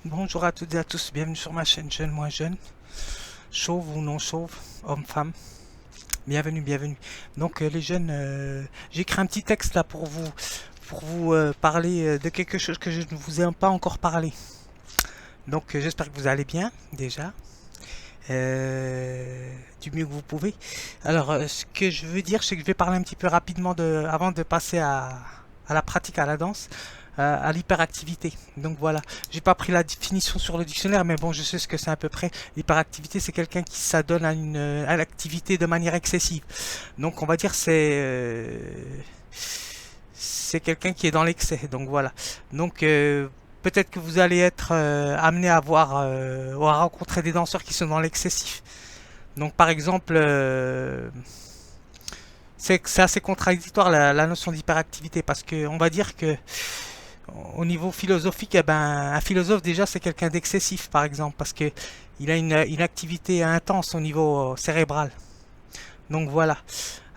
Bonjour à toutes et à tous, bienvenue sur ma chaîne Jeune Moins Jeune, chauve ou non chauve, homme-femme, bienvenue, bienvenue. Donc les jeunes, j'ai écrit un petit texte là pour vous parler de quelque chose que je ne vous ai pas encore parlé. Donc j'espère que vous allez bien déjà, du mieux que vous pouvez. Alors ce que je veux dire, c'est que je vais parler un petit peu rapidement avant de passer à la pratique, à la danse, à l'hyperactivité. Donc voilà, j'ai pas pris la définition sur le dictionnaire, mais bon, je sais ce que c'est à peu près. L'hyperactivité, c'est quelqu'un qui s'adonne à l'activité de manière excessive. Donc on va dire c'est quelqu'un qui est dans l'excès. Donc voilà. Donc peut-être que vous allez être amené à voir ou à rencontrer des danseurs qui sont dans l'excessif. Donc par exemple, c'est assez contradictoire la notion d'hyperactivité parce que on va dire que au niveau philosophique, eh ben, un philosophe déjà c'est quelqu'un d'excessif par exemple parce que il a une activité intense au niveau cérébral. Donc voilà.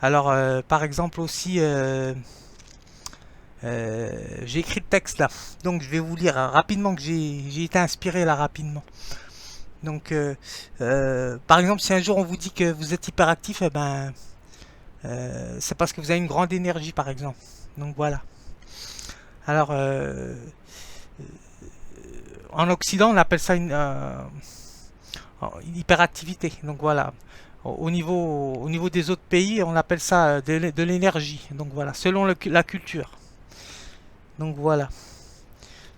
Alors par exemple aussi, j'ai écrit le texte là, donc je vais vous lire rapidement que j'ai été inspiré là rapidement. Donc par exemple si un jour on vous dit que vous êtes hyperactif, eh ben c'est parce que vous avez une grande énergie par exemple. Donc voilà. Alors en Occident, on appelle ça une hyperactivité. Donc voilà. Au niveau des autres pays, on appelle ça de l'énergie. Donc voilà, selon la culture. Donc voilà.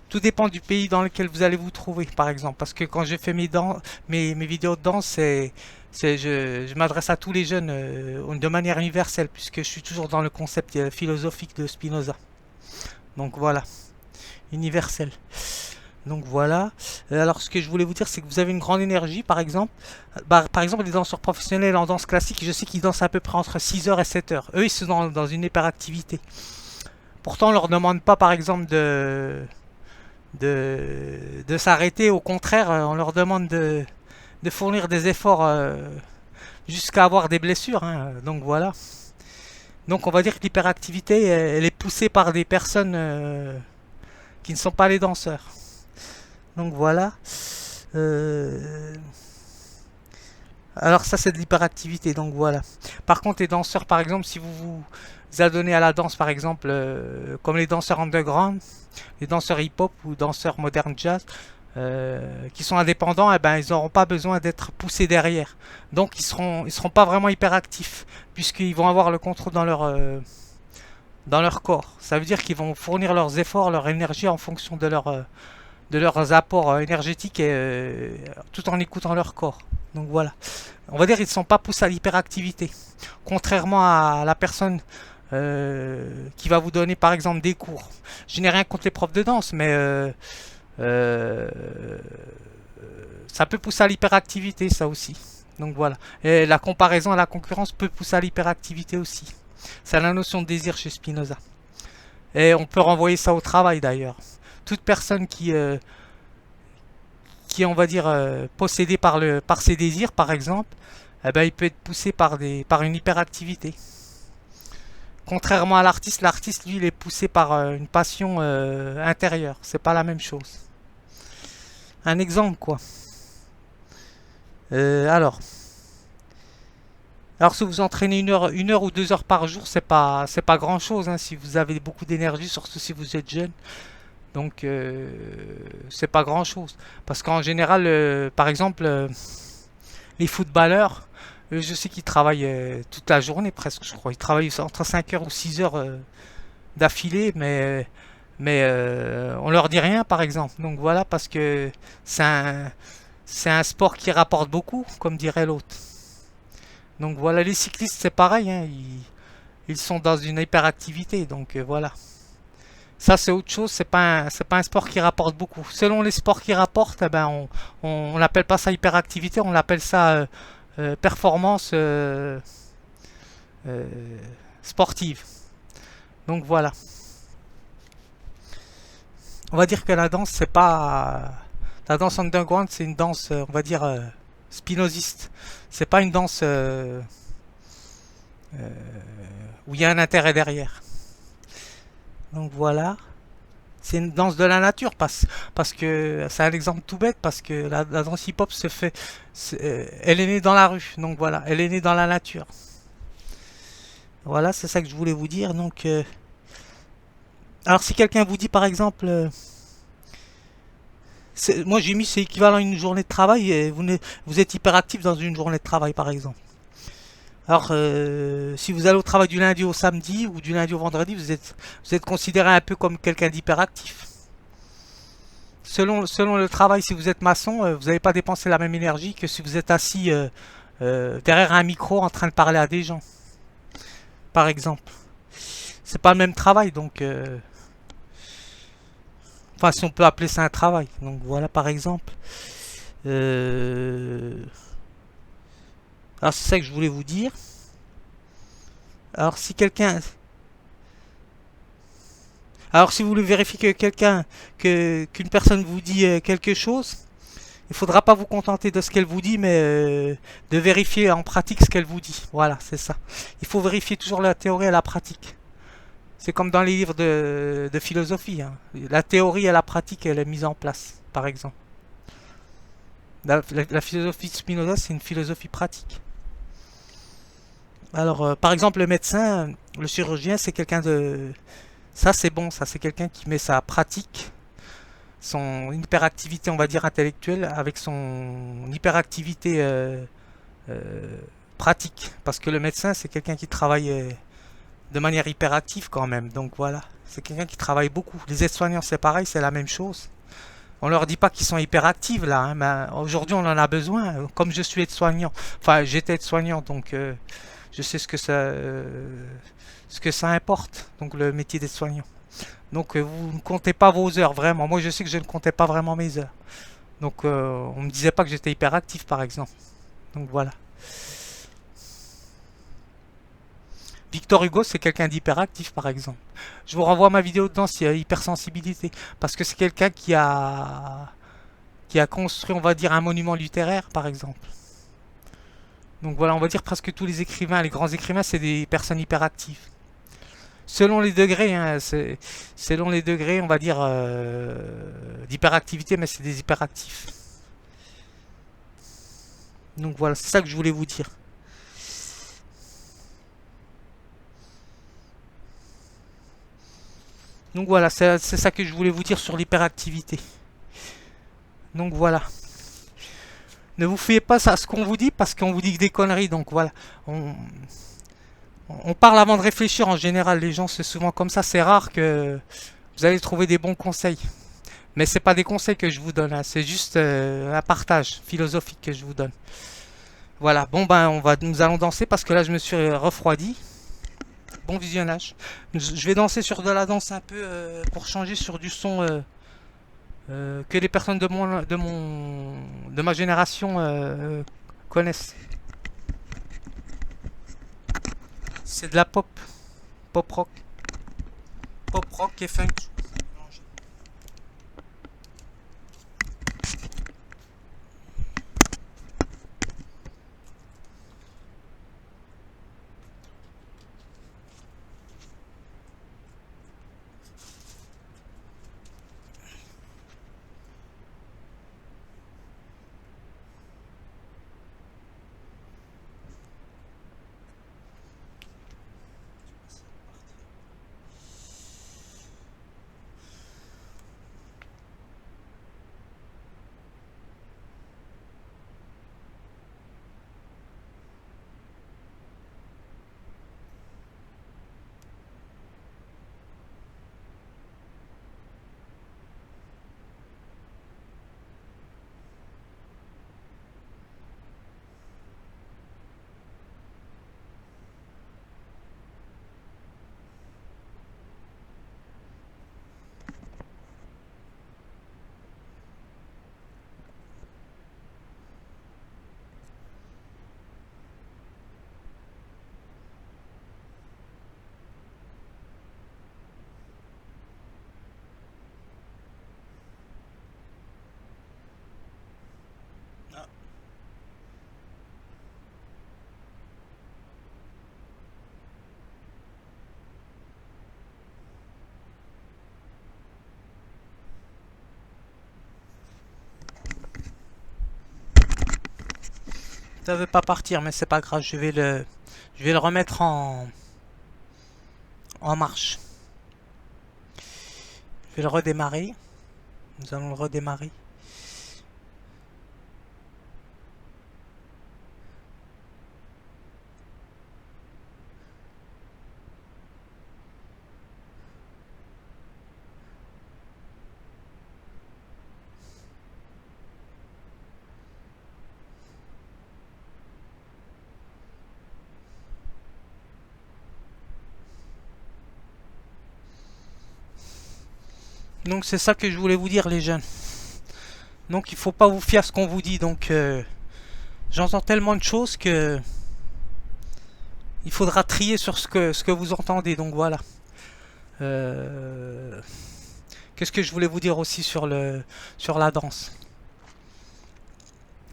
Tout dépend du pays dans lequel vous allez vous trouver, par exemple. Parce que quand je fais mes vidéos de danse, je m'adresse à tous les jeunes de manière universelle, puisque je suis toujours dans le concept philosophique de Spinoza. Donc voilà, universel. Donc voilà. Alors ce que je voulais vous dire, c'est que vous avez une grande énergie, par exemple. Par exemple, les danseurs professionnels en danse classique, je sais qu'ils dansent à peu près entre 6 heures et 7 heures. Eux, ils sont dans une hyperactivité. Pourtant, on leur demande pas, par exemple, de s'arrêter. Au contraire, on leur demande de fournir des efforts jusqu'à avoir des blessures, hein. Donc voilà. Donc on va dire que l'hyperactivité, elle est poussée par des personnes qui ne sont pas les danseurs. Donc voilà. Euh, Alors ça c'est de l'hyperactivité, donc voilà. Par contre les danseurs, par exemple, si vous vous adonnez à la danse, par exemple, comme les danseurs underground, les danseurs hip-hop ou danseurs modern jazz, qui sont indépendants, eh ben, ils n'auront pas besoin d'être poussés derrière. Donc ils seront pas vraiment hyperactifs, puisqu'ils vont avoir le contrôle dans leur corps. Ça veut dire qu'ils vont fournir leurs efforts, leur énergie en fonction de leurs apports énergétiques tout en écoutant leur corps. Donc voilà. On va dire qu'ils ne sont pas poussés à l'hyperactivité. Contrairement à la personne qui va vous donner par exemple des cours. Je n'ai rien contre les profs de danse, mais euh, ça peut pousser à l'hyperactivité, ça aussi. Donc voilà. Et la comparaison à la concurrence peut pousser à l'hyperactivité aussi. C'est la notion de désir chez Spinoza. Et on peut renvoyer ça au travail d'ailleurs. Toute personne qui est, on va dire, possédé par ses désirs, par exemple, eh ben, il peut être poussé par une hyperactivité. Contrairement à l'artiste, lui, il est poussé par une passion intérieure. C'est pas la même chose. Un exemple, quoi. Euh, alors, alors si vous entraînez une heure ou 2 heures par jour, c'est pas grand chose, hein, si vous avez beaucoup d'énergie, surtout si vous êtes jeune. Donc, c'est pas grand chose. Parce qu'en général, par exemple, les footballeurs, je sais qu'ils travaillent toute la journée presque, je crois. Ils travaillent entre 5 heures ou 6 heures d'affilée, mais on leur dit rien, par exemple. Donc voilà, parce que c'est un, c'est un sport qui rapporte beaucoup, comme dirait l'autre. Donc voilà, les cyclistes, c'est pareil, hein, ils sont dans une hyperactivité, donc voilà. Ça, c'est autre chose, c'est pas un sport qui rapporte beaucoup. Selon les sports qui rapportent, eh ben, on n'appelle pas ça hyperactivité, on appelle ça performance euh, sportive. Donc voilà. On va dire que la danse, c'est pas. La danse underground, c'est une danse, on va dire, spinoziste. C'est pas une danse où il y a un intérêt derrière. Donc voilà. C'est une danse de la nature parce que c'est un exemple tout bête parce que la danse hip-hop se fait, elle est née dans la rue, donc voilà, elle est née dans la nature. Voilà, c'est ça que je voulais vous dire. Donc, alors si quelqu'un vous dit par exemple, moi j'ai mis c'est équivalent à une journée de travail et vous êtes hyperactif dans une journée de travail par exemple. Alors, si vous allez au travail du lundi au samedi ou du lundi au vendredi, vous êtes considéré un peu comme quelqu'un d'hyperactif. Selon le travail, si vous êtes maçon, vous n'allez pas dépenser la même énergie que si vous êtes assis derrière un micro en train de parler à des gens, par exemple. C'est pas le même travail, donc enfin si on peut appeler ça un travail. Donc voilà par exemple. Euh, alors c'est ça que je voulais vous dire. Alors si quelqu'un, alors si vous voulez vérifier que qu'une personne vous dit quelque chose, il faudra pas vous contenter de ce qu'elle vous dit, mais de vérifier en pratique ce qu'elle vous dit. Voilà, c'est ça. Il faut vérifier toujours la théorie et la pratique. C'est comme dans les livres de philosophie, hein. La théorie et la pratique, elle est mise en place, par exemple. La philosophie de Spinoza, c'est une philosophie pratique. Alors, par exemple, le médecin, le chirurgien, c'est quelqu'un de... Ça, c'est bon, ça, c'est quelqu'un qui met sa pratique, son hyperactivité, on va dire, intellectuelle, avec son hyperactivité euh, pratique. Parce que le médecin, c'est quelqu'un qui travaille de manière hyperactive quand même. Donc voilà, c'est quelqu'un qui travaille beaucoup. Les aides-soignants, c'est pareil, c'est la même chose. On leur dit pas qu'ils sont hyperactifs là, hein, mais aujourd'hui on en a besoin. Comme je suis aide-soignant, enfin j'étais aide-soignant, donc je sais ce que ça importe. Donc le métier d'aide-soignant. Donc vous ne comptez pas vos heures vraiment. Moi je sais que je ne comptais pas vraiment mes heures. Donc on me disait pas que j'étais hyperactif par exemple. Donc voilà. Victor Hugo, c'est quelqu'un d'hyperactif, par exemple. Je vous renvoie à ma vidéo dedans s'il y a hypersensibilité. Parce que c'est quelqu'un qui a construit, on va dire, un monument littéraire, par exemple. Donc voilà, on va dire presque tous les écrivains, les grands écrivains, c'est des personnes hyperactives. Selon les degrés, hein, selon les degrés, on va dire, d'hyperactivité, mais c'est des hyperactifs. Donc voilà, c'est ça que je voulais vous dire. Donc voilà, c'est ça que je voulais vous dire sur l'hyperactivité. Donc voilà. Ne vous fiez pas à ce qu'on vous dit parce qu'on vous dit que des conneries. Donc voilà. On, on parle avant de réfléchir en général. Les gens, c'est souvent comme ça. C'est rare que vous allez trouver des bons conseils. Mais c'est pas des conseils que je vous donne, hein. C'est juste un partage philosophique que je vous donne. Voilà. Bon ben, nous allons danser parce que là, je me suis refroidi. Bon visionnage. Je vais danser sur de la danse un peu pour changer sur du son que les personnes de ma génération connaissent. C'est de la pop rock, pop rock et funk. Ça veut pas partir, mais c'est pas grave, je vais le remettre en marche. Je vais le redémarrer. Nous allons le redémarrer. Donc c'est ça que je voulais vous dire les jeunes. Donc il faut pas vous fier à ce qu'on vous dit. Donc j'entends tellement de choses que il faudra trier sur ce que vous entendez. Donc voilà. Euh, Qu'est-ce que je voulais vous dire aussi sur la danse?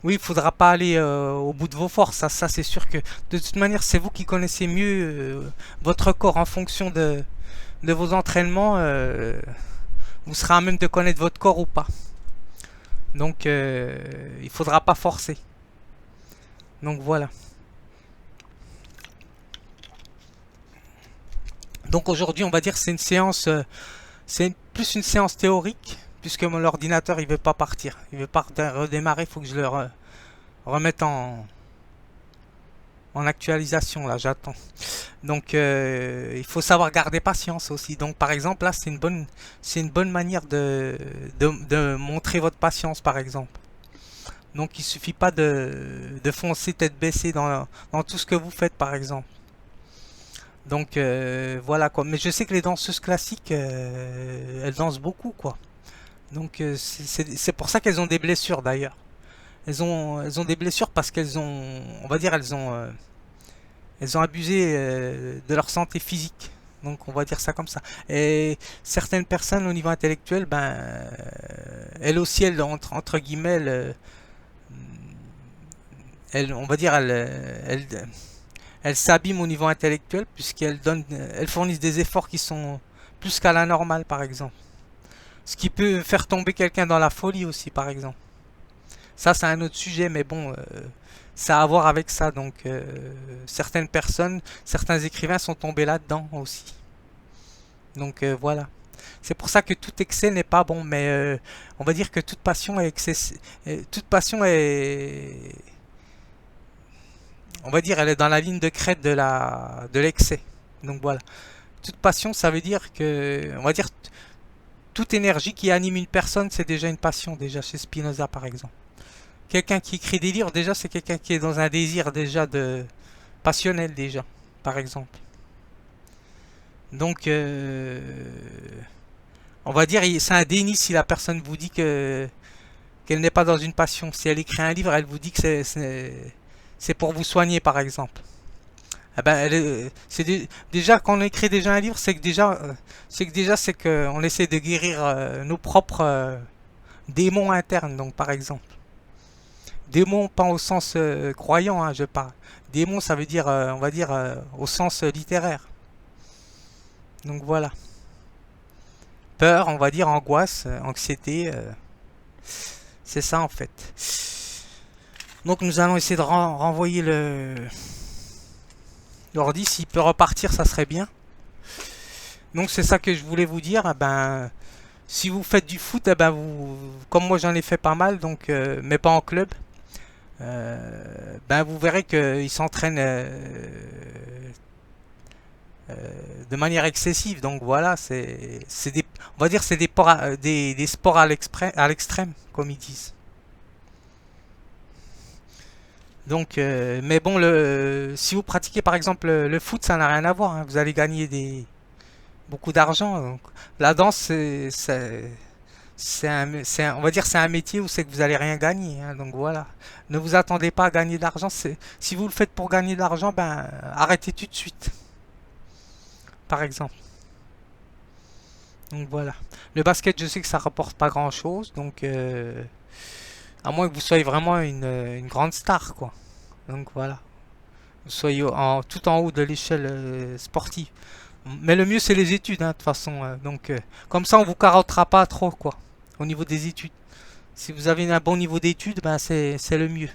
Oui, il faudra pas aller au bout de vos forces. Ça c'est sûr que de toute manière c'est vous qui connaissez mieux votre corps en fonction de vos entraînements. Vous serez à même de connaître votre corps ou pas. Donc il faudra pas forcer. Donc voilà. Donc aujourd'hui on va dire c'est une séance, plus une séance théorique puisque mon ordinateur il veut pas partir, il veut pas redémarrer, il faut que je le remette en actualisation là, j'attends. Donc il faut savoir garder patience aussi. Donc par exemple là c'est une bonne manière de montrer votre patience par exemple. Donc il suffit pas de foncer tête baissée dans tout ce que vous faites par exemple. Donc voilà quoi. Mais je sais que les danseuses classiques, elles dansent beaucoup quoi. Donc c'est pour ça qu'elles ont des blessures d'ailleurs. Elles ont des blessures parce qu'elles ont, on va dire, elles ont abusé de leur santé physique. Donc on va dire ça comme ça. Et certaines personnes au niveau intellectuel, ben, elles aussi, elles, entre guillemets, on va dire, elles s'abîment au niveau intellectuel elles fournissent des efforts qui sont plus qu'à la normale, par exemple. Ce qui peut faire tomber quelqu'un dans la folie aussi, par exemple. Ça, c'est un autre sujet, mais bon, ça a à voir avec ça. Donc, certaines personnes, certains écrivains sont tombés là-dedans aussi. Donc, voilà. C'est pour ça que tout excès n'est pas bon, mais on va dire que toute passion est toute passion est, on va dire, elle est dans la ligne de crête de l'excès. Donc voilà. Toute passion, ça veut dire que, on va dire, toute énergie qui anime une personne, c'est déjà une passion, déjà chez Spinoza par exemple. Quelqu'un qui écrit des livres, déjà, c'est quelqu'un qui est dans un désir déjà de passionnel déjà, par exemple. Donc, on va dire, c'est un déni si la personne vous dit que qu'elle n'est pas dans une passion. Si elle écrit un livre, elle vous dit que c'est pour vous soigner, par exemple. Eh ben, déjà quand on écrit déjà un livre, c'est que on essaie de guérir nos propres démons internes. Donc, par exemple, démons pas au sens croyant, hein, je parle. Démon, ça veut dire, on va dire, au sens littéraire. Donc voilà. Peur, on va dire, angoisse, anxiété, c'est ça en fait. Donc nous allons essayer de renvoyer l'ordi. S'il peut repartir, ça serait bien. Donc c'est ça que je voulais vous dire. Eh ben, si vous faites du foot, eh ben comme moi j'en ai fait pas mal, donc, mais pas en club, ben vous verrez qu'ils s'entraînent de manière excessive. Donc voilà, on va dire c'est des sports à l'extrême, comme ils disent. Donc, mais bon, si vous pratiquez par exemple le foot, ça n'a rien à voir, hein. Vous allez gagner beaucoup d'argent. Donc, la danse, on va dire, c'est un métier où c'est que vous allez rien gagner, hein. Donc voilà, ne vous attendez pas à gagner de l'argent. Si vous le faites pour gagner de l'argent, ben arrêtez tout de suite, par exemple. Donc voilà. Le basket, je sais que ça rapporte pas grand-chose, donc à moins que vous soyez vraiment une grande star, quoi. Donc voilà. Vous soyez tout en haut de l'échelle sportive. Mais le mieux, c'est les études, hein, de toute façon. Donc, comme ça, on vous carottera pas trop, quoi, au niveau des études. Si vous avez un bon niveau d'études, ben c'est le mieux.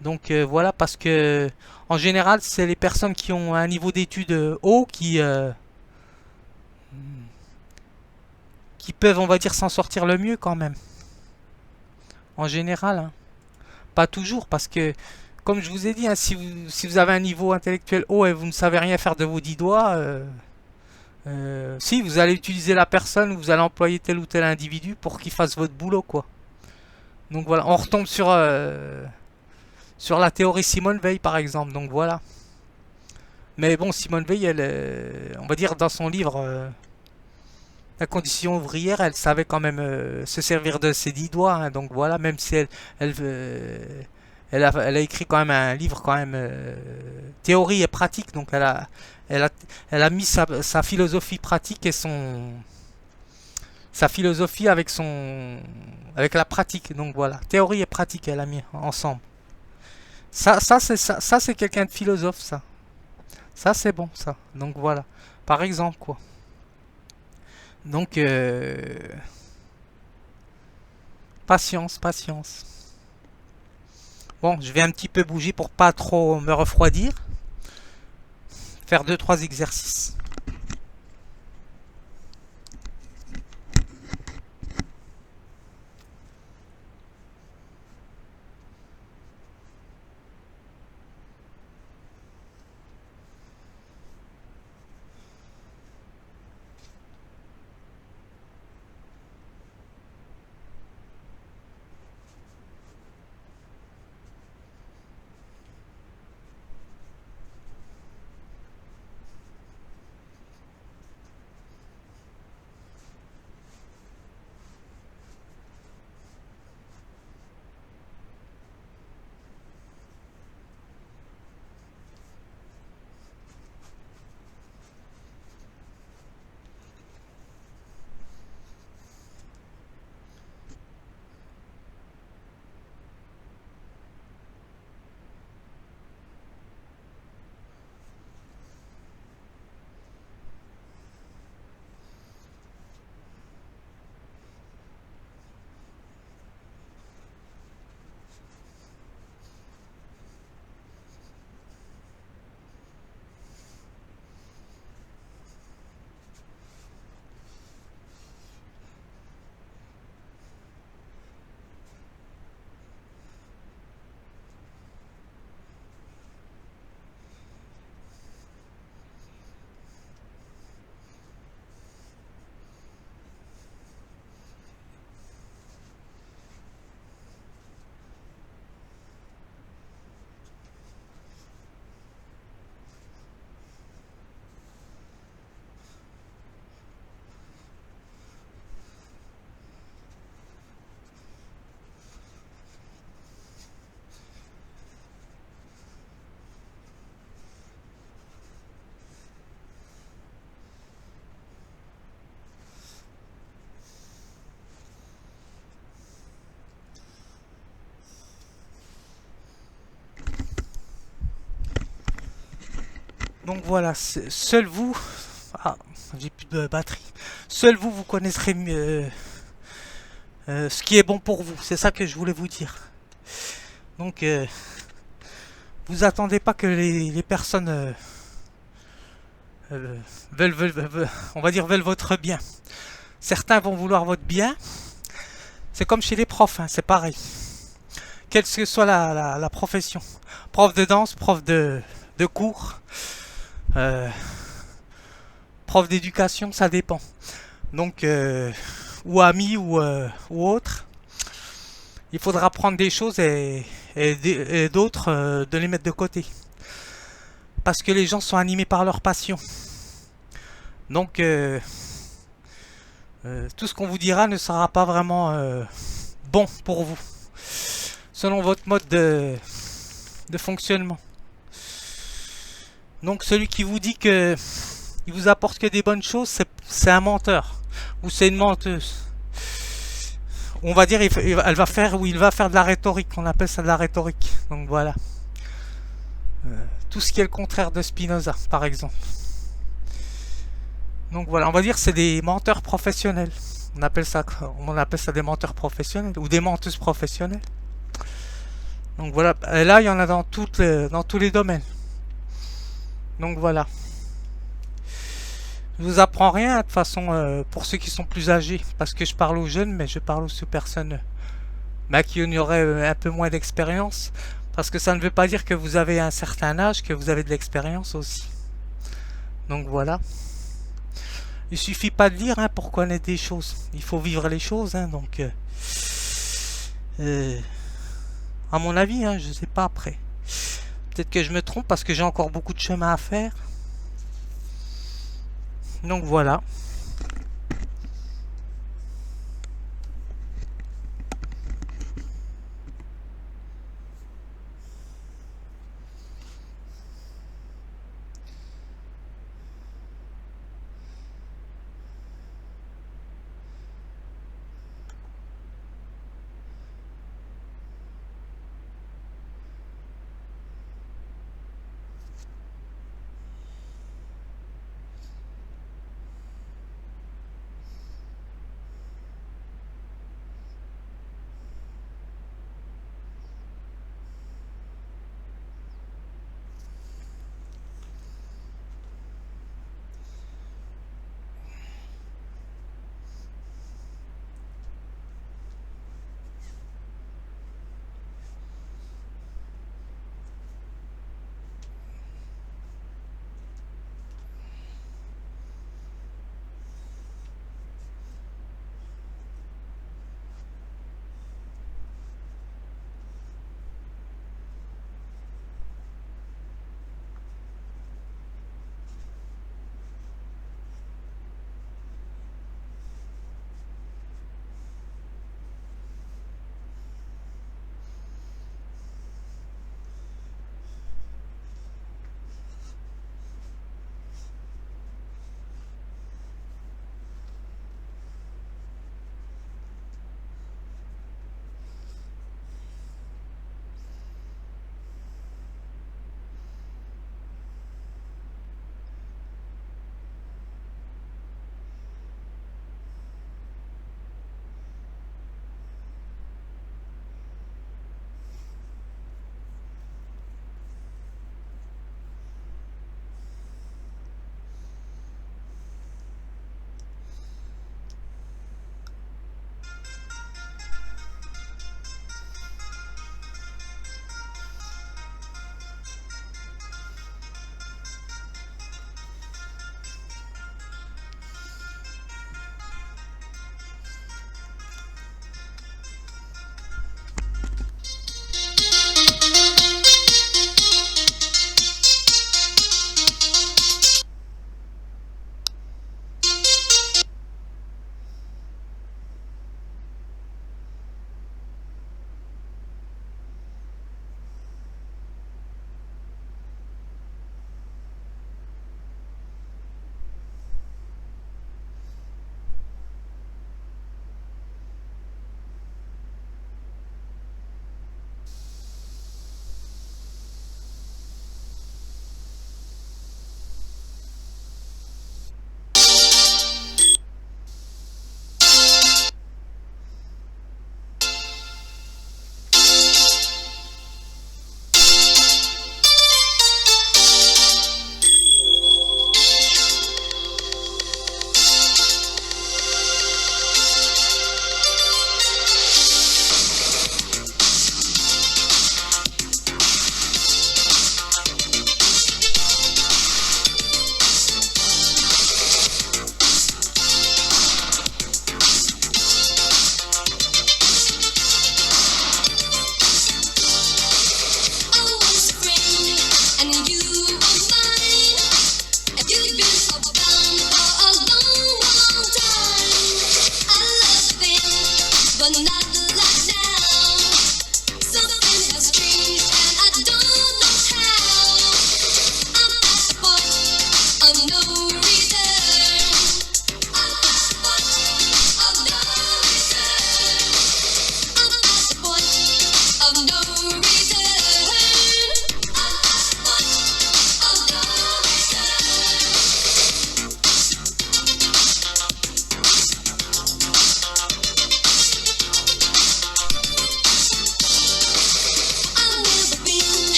Donc voilà, parce que en général, c'est les personnes qui ont un niveau d'études haut qui peuvent, on va dire, s'en sortir le mieux quand même. En général, hein. Pas toujours, parce que, comme je vous ai dit, hein, si vous avez un niveau intellectuel haut et vous ne savez rien faire de vos 10 doigts, si vous allez utiliser la personne, vous allez employer tel ou tel individu pour qu'il fasse votre boulot, quoi. Donc voilà, on retombe sur la théorie Simone Veil, par exemple. Donc voilà. Mais bon, Simone Veil, elle, on va dire dans son livre La condition ouvrière, elle savait quand même se servir de ses 10 doigts, hein. Donc voilà, même si elle, elle a écrit quand même un livre quand même théorie et pratique. Donc elle a, elle a mis sa philosophie pratique et sa philosophie avec la pratique. Donc voilà, théorie et pratique, elle a mis ensemble. Ça c'est quelqu'un de philosophe, ça. Ça c'est bon, ça. Donc voilà, par exemple quoi. Donc patience, patience. Bon, je vais un petit peu bouger pour pas trop me refroidir. Faire deux trois exercices. Donc voilà, seul vous, ah, j'ai plus de batterie. Seul vous, vous connaîtrez mieux ce qui est bon pour vous. C'est ça que je voulais vous dire. Donc, vous attendez pas que les personnes on va dire, veulent votre bien. Certains vont vouloir votre bien. C'est comme chez les profs, hein, c'est pareil. Quelle que soit la profession. Prof de danse, prof de cours, euh, prof d'éducation, ça dépend. Donc, ou amis ou autres, il faudra prendre des choses et d'autres de les mettre de côté. Parce que les gens sont animés par leur passion. Donc, tout ce qu'on vous dira ne sera pas vraiment bon pour vous, selon votre mode de fonctionnement. Donc celui qui vous dit que il vous apporte que des bonnes choses, c'est un menteur ou c'est une menteuse. On va dire elle va faire ou il va faire de la rhétorique, on appelle ça de la rhétorique. Donc voilà. Tout ce qui est le contraire de Spinoza, par exemple. Donc voilà, on va dire c'est des menteurs professionnels. On appelle ça des menteurs professionnels ou des menteuses professionnelles. Donc voilà, et là il y en a dans dans tous les domaines. Donc voilà. Je vous apprends rien de toute façon pour ceux qui sont plus âgés, parce que je parle aux jeunes, mais je parle aussi aux personnes qui en auraient un peu moins d'expérience, parce que ça ne veut pas dire que vous avez un certain âge, que vous avez de l'expérience aussi. Donc voilà. Il suffit pas de lire pour connaître des choses. Il faut vivre les choses. Donc, à mon avis, je sais pas après. Peut-être que je me trompe parce que j'ai encore beaucoup de chemin à faire. Donc voilà.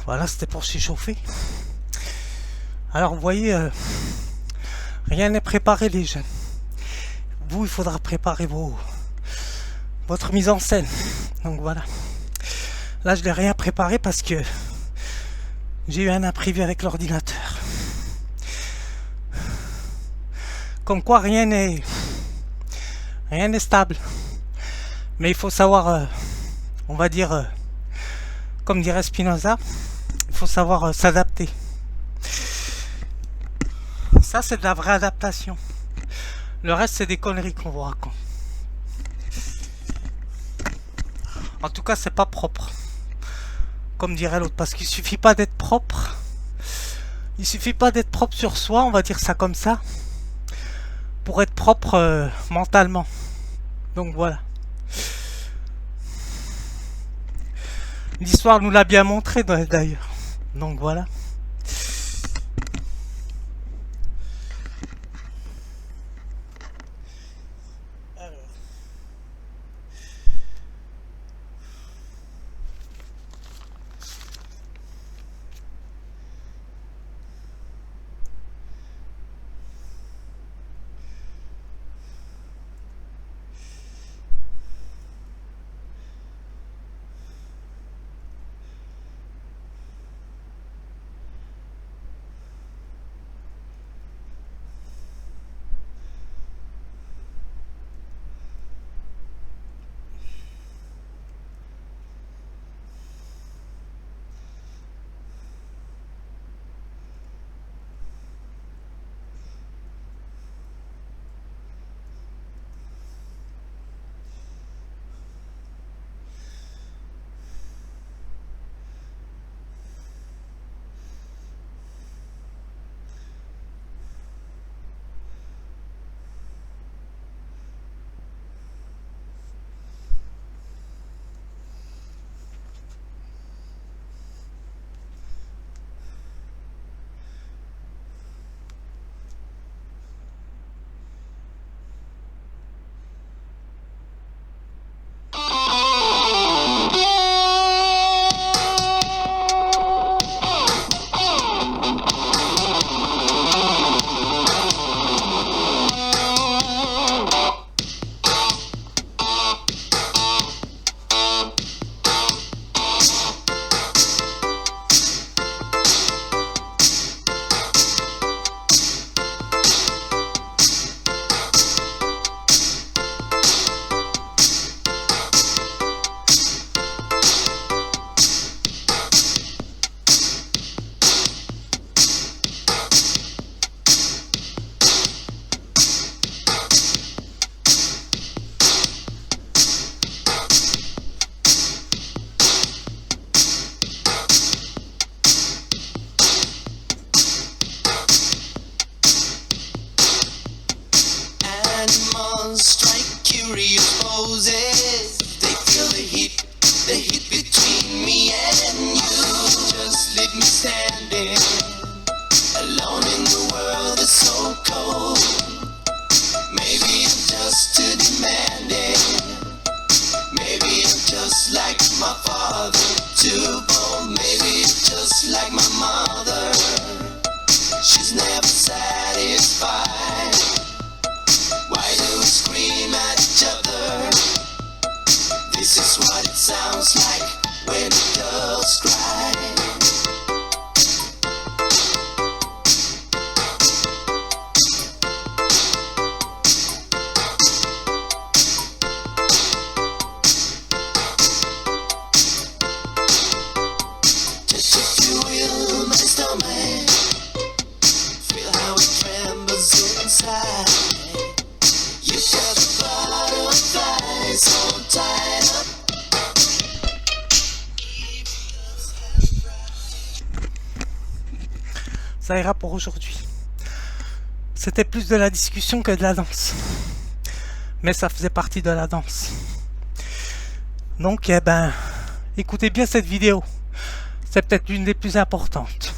Voilà, c'était pour s'échauffer. Alors vous voyez, rien n'est préparé les jeunes. Vous, il faudra préparer votre mise en scène. Donc voilà. Là, je n'ai rien préparé parce que j'ai eu un imprévu avec l'ordinateur. Comme quoi, rien n'est stable. Mais il faut savoir, on va dire, comme dirait Spinoza, il faut savoir s'adapter. Ça, c'est de la vraie adaptation. Le reste, c'est des conneries qu'on vous raconte. En tout cas, c'est pas propre. Comme dirait l'autre, parce qu'il suffit pas d'être propre. Il suffit pas d'être propre sur soi, on va dire ça comme ça, pour être propre mentalement. Donc voilà. L'histoire nous l'a bien montré d'ailleurs. Donc voilà. Strike curious poses. They feel the heat between me and you. Just leave me standing alone in the world that's so cold. Maybe I'm just too demanding. Maybe I'm just like my father, too bold. Maybe it's just like my mother. She's never satisfied. Why do we scream at each other? This is what it sounds like when doves cry. Touch if you will my stomach. Feel how it trembles inside. You've got a butterflies all tied up. Ça ira pour aujourd'hui. C'était plus de la discussion que de la danse. Mais ça faisait partie de la danse. Donc, eh ben, écoutez bien cette vidéo. C'est peut-être l'une des plus importantes.